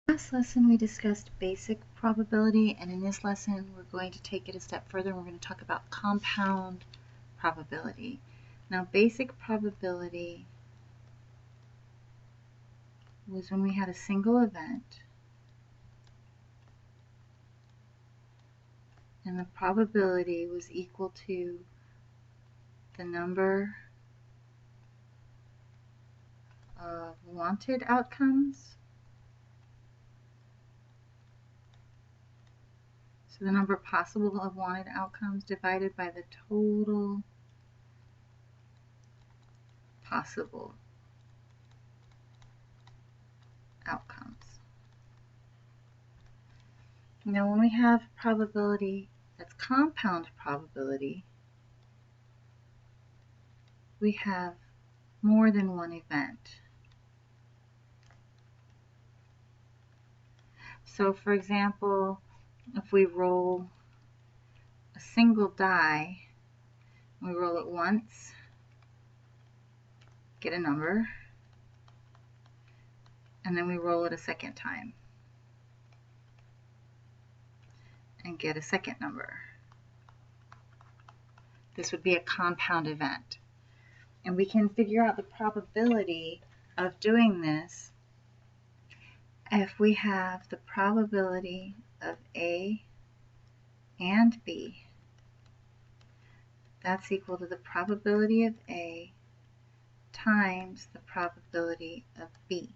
Last lesson we discussed basic probability, and in this lesson we're going to take it a step further and we're going to talk about compound probability. Now, basic probability was when we had a single event and the probability was equal to the number of wanted outcomes. So the number possible of wanted outcomes divided by the total possible outcomes. Now, when we have probability that's compound probability, we have more than one event. So, for example, if we roll a single die, we roll it once, get a number, and then we roll it a second time and get a second number. This would be a compound event. And we can figure out the probability of doing this if we have the probability of A and B. That's equal to the probability of A times the probability of B.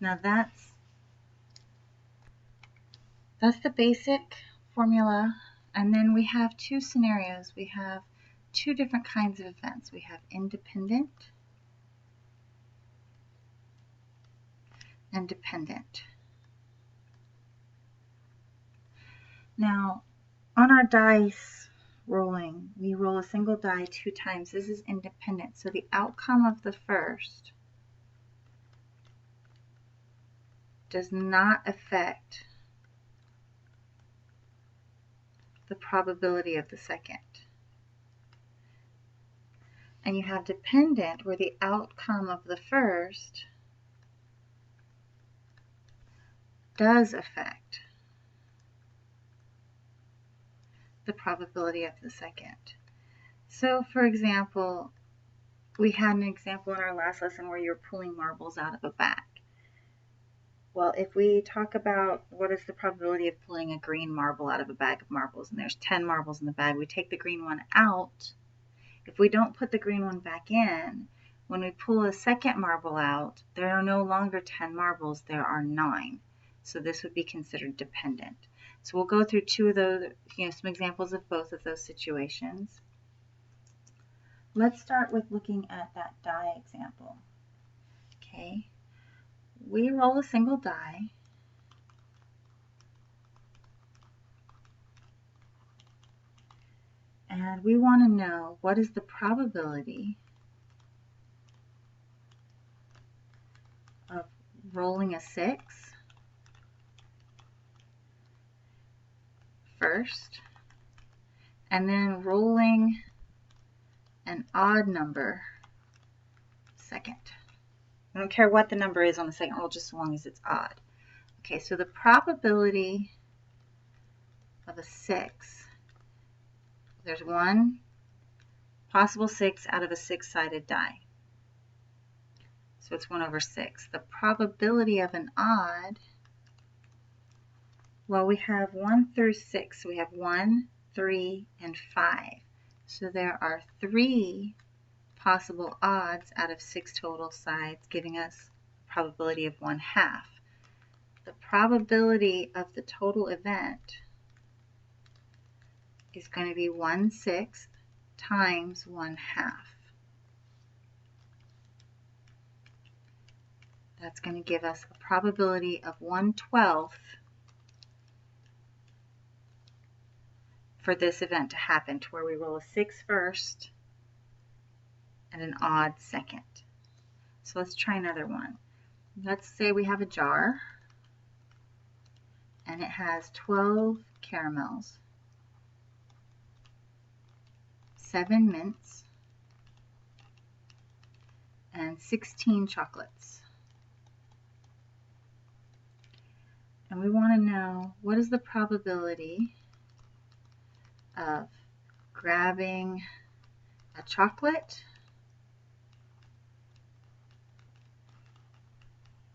Now that's the basic formula. And then we have two scenarios. We have two different kinds of events. We have independent and dependent. Now, on our dice rolling, we roll a single die 2 times. This is independent. So the outcome of the first does not affect the probability of the second. And you have dependent, where the outcome of the first does affect the probability of the second. So, for example, we had an example in our last lesson where you're pulling marbles out of a bag. Well, if we talk about what is the probability of pulling a green marble out of a bag of marbles, and there's 10 marbles in the bag, we take the green one out. If we don't put the green one back in, when we pull a second marble out, there are no longer 10 marbles, there are 9. So this would be considered dependent. So we'll go through two of those, some examples of both of those situations. Let's start with looking at that die example. Okay, we roll a single die. And we want to know what is the probability of rolling a 6 first, and then rolling an odd number second. I don't care what the number is on the second roll, just as long as it's odd. Okay, so the probability of a 6, there's one possible 6 out of a 6-sided die. So it's 1 over 6. The probability of an odd, well, we have 1 through 6. So we have 1, 3, and 5. So there are 3 possible odds out of 6 total sides, giving us a probability of 1/2. The probability of the total event is going to be 1/6 times 1/2. That's going to give us a probability of 1/12 for this event to happen, to where we roll a 6 first and an odd second. So let's try another one. Let's say we have a jar and it has 12 caramels, 7 mints, and 16 chocolates. And we want to know what is the probability of grabbing a chocolate,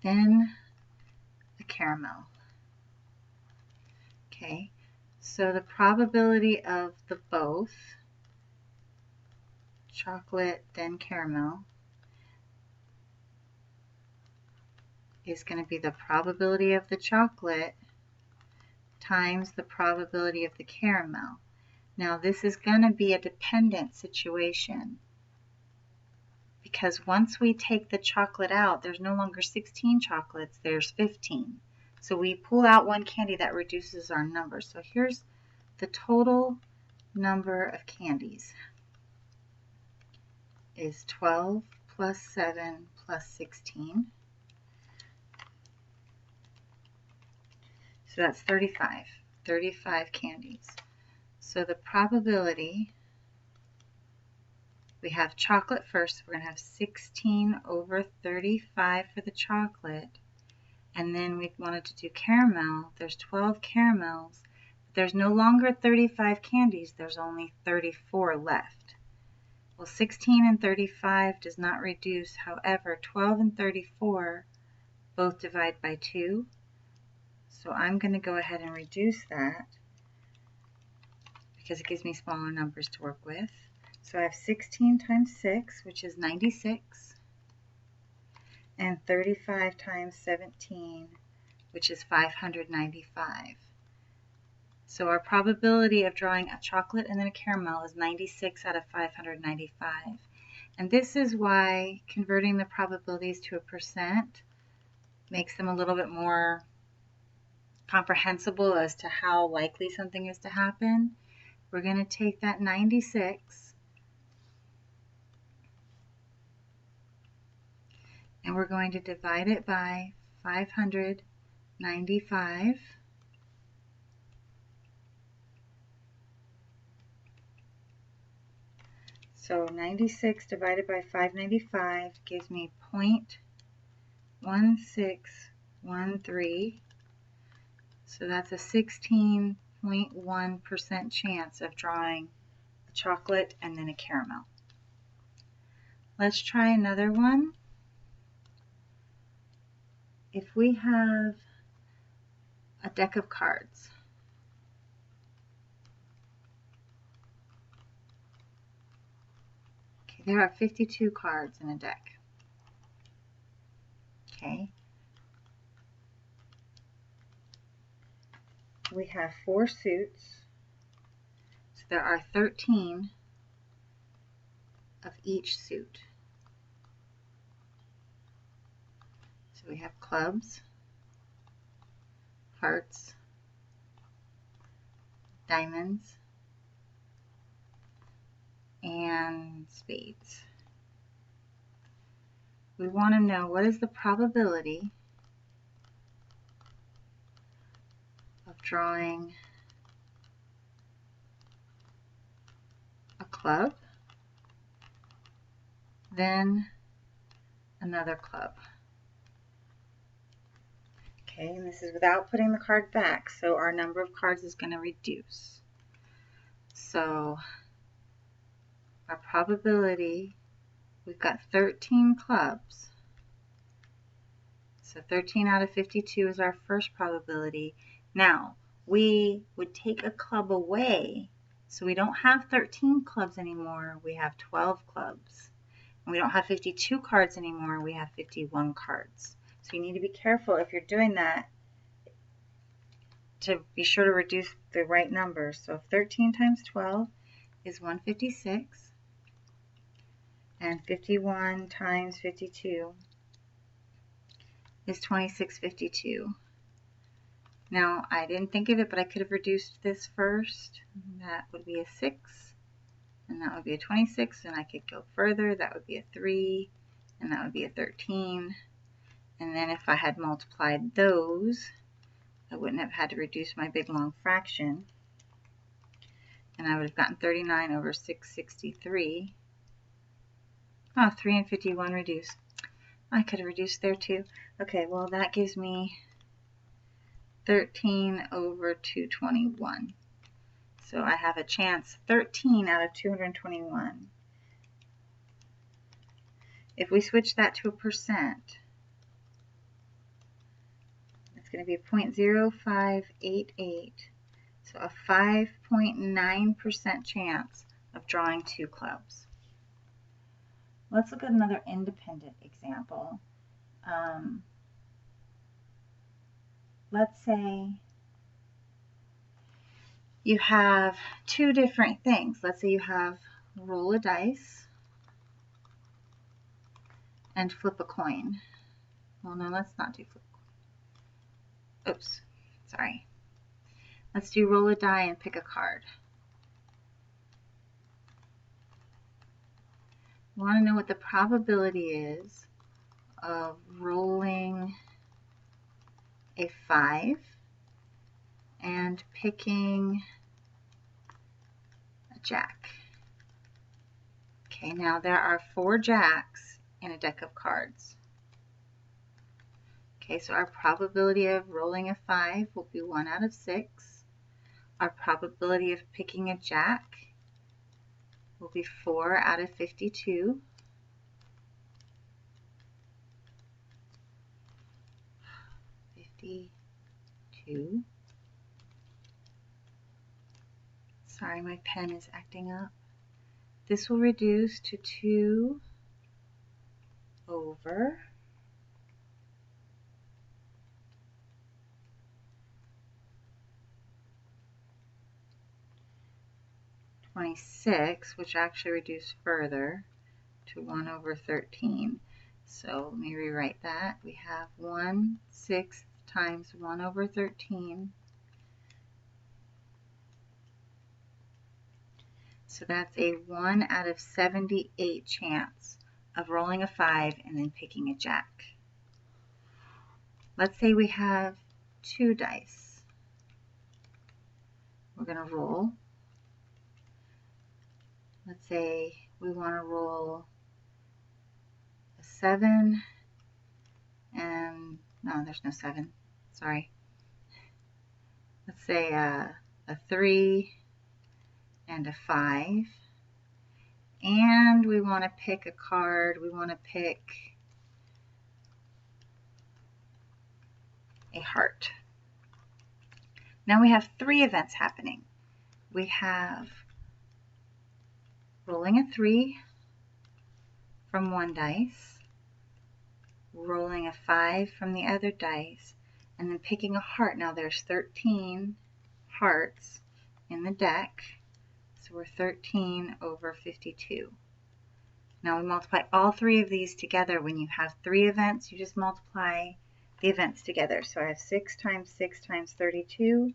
then a caramel. Okay, so the probability of the both, chocolate, then caramel, is going to be the probability of the chocolate times the probability of the caramel. Now this is going to be a dependent situation because once we take the chocolate out, there's no longer 16 chocolates, there's 15. So we pull out one candy, that reduces our number. So here's the total number of candies is 12 plus 7 plus 16. So that's 35. 35 candies. So the probability, we have chocolate first. We're going to have 16 over 35 for the chocolate. And then we wanted to do caramel. There's 12 caramels. There's no longer 35 candies. There's only 34 left. Well, 16 and 35 does not reduce. However, 12 and 34 both divide by 2. So I'm going to go ahead and reduce that because it gives me smaller numbers to work with. So I have 16 times 6, which is 96, and 35 times 17, which is 595. So our probability of drawing a chocolate and then a caramel is 96 out of 595. And this is why converting the probabilities to a percent makes them a little bit more comprehensible as to how likely something is to happen. We're going to take that 96 and we're going to divide it by 595. So 96 divided by 595 gives me 0.1613. So that's a 16.1% chance of drawing a chocolate and then a caramel. Let's try another one. If we have a deck of cards, okay, there are 52 cards in a deck. Okay. We have 4 suits, so there are 13 of each suit. So we have clubs, hearts, diamonds, and spades. We want to know what is the probability of drawing a club, then another club. Okay, and this is without putting the card back, so our number of cards is going to reduce. So our probability, we've got 13 clubs. So 13 out of 52 is our first probability. Now, we would take a club away, so we don't have 13 clubs anymore, we have 12 clubs. And we don't have 52 cards anymore, we have 51 cards. So you need to be careful if you're doing that to be sure to reduce the right numbers. So 13 times 12 is 156, and 51 times 52 is 2652. Now, I didn't think of it, but I could have reduced this first. That would be a 6, and that would be a 26, and I could go further. That would be a 3, and that would be a 13. And then if I had multiplied those, I wouldn't have had to reduce my big long fraction. And I would have gotten 39 over 663. Oh, 3 and 51 reduce. I could have reduced there too. Okay, well that gives me 13 over 221. So I have a chance 13 out of 221. If we switch that to a percent, it's going to be 0.0588. So a 5.9% chance of drawing 2 clubs. Let's look at another independent example. Let's say you have 2 different things. Let's say you have roll a dice and flip a coin. Well, no, let's not do flip a coin. Oops, sorry. Let's do roll a die and pick a card. We want to know what the probability is of rolling a 5 and picking a jack. Okay, now there are 4 jacks in a deck of cards. Okay, so our probability of rolling a 5 will be 1 out of 6. Our probability of picking a jack will be 4 out of 52. Sorry, my pen is acting up. This will reduce to 2 over 26, which actually reduced further to 1 over 13. So let me rewrite that. We have 1/6 times 1 over 13. So that's a 1 out of 78 chance of rolling a 5 and then picking a jack. Let's say we have 2 dice. We're going to roll. Let's say we want to roll a 7 and, no, there's no 7, sorry. Let's say a 3 and a 5. And we want to pick a card. We want to pick a heart. Now we have 3 events happening. We have rolling a 3 from one dice, rolling a 5 from the other dice, and then picking a heart. Now there's 13 hearts in the deck, so we're 13 over 52. Now we multiply all 3 of these together. When you have 3 events, you just multiply the events together. So I have 6 times 6 times 32.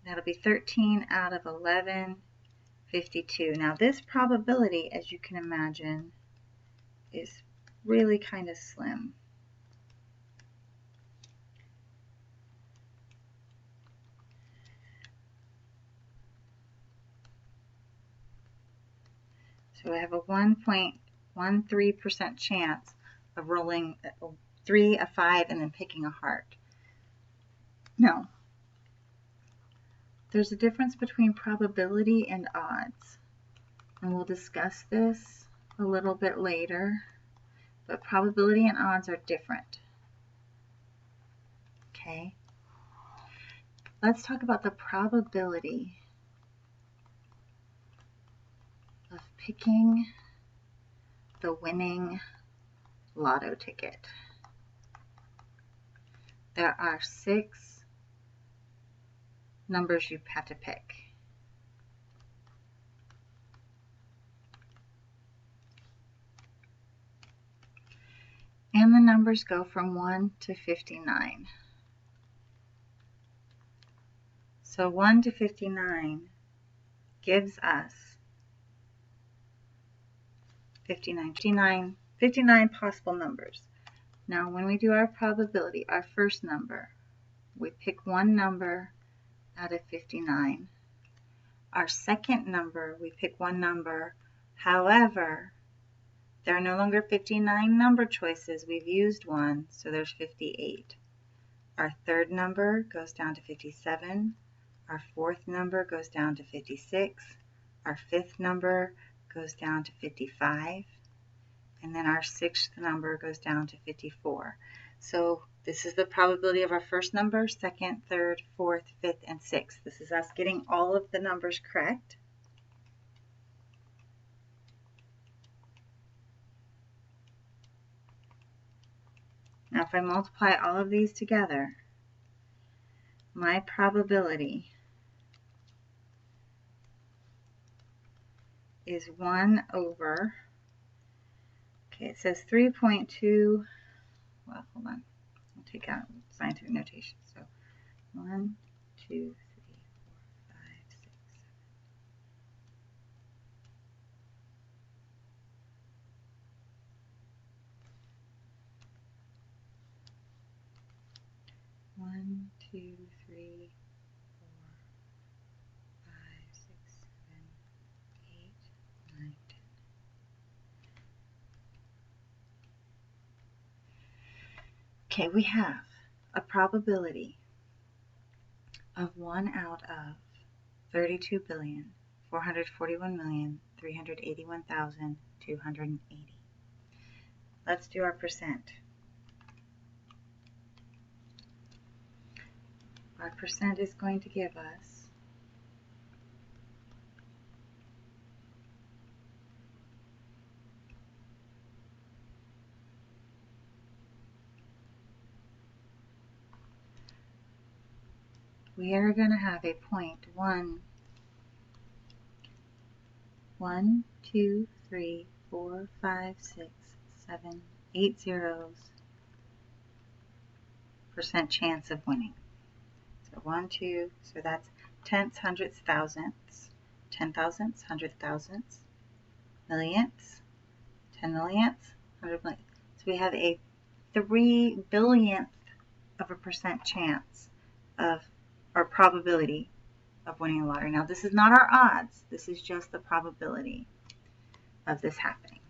That'll be 13 out of 11, 52. Now this probability, as you can imagine, is really kind of slim. So I have a 1.13% chance of rolling a 3, a 5, and then picking a heart. Now, there's a difference between probability and odds, and we'll discuss this a little bit later, but probability and odds are different. Okay, let's talk about the probability of picking the winning lotto ticket. There are 6 numbers you have to pick. And the numbers go from 1 to 59. So 1 to 59 gives us 59 possible numbers. Now when we do our probability, our first number, we pick one number out of 59. Our second number, we pick one number. However, there are no longer 59 number choices. We've used one, so there's 58. Our third number goes down to 57. Our fourth number goes down to 56. Our fifth number goes down to 55. And then our sixth number goes down to 54. So this is the probability of our first number, second, third, fourth, fifth, and sixth. This is us getting all of the numbers correct. Now if I multiply all of these together, my probability is 1 over, okay, it says 3.2, well, hold on, I'll take out scientific notation. So 1, 2, 3, 4, 5, 6, 7. 1, 2, 3, 4, 5, 6, 7, 8, 9, 10. Okay, we have a probability of 1 out of 32,441,381,280. Let's do our percent. Our percent is going to give us we are going to have a 0.1, 1, 2, 3, 4, 5, 6, 7, 8 zeros % chance of winning. So 1, 2, so that's tenths, hundredths, thousandths, 10 thousandths, 100 thousandths, millionths, 10 millionths, 100 millionths. So we have a 3 billionth of a % chance of, or probability of winning the lottery. Now this is not our odds, this is just the probability of this happening.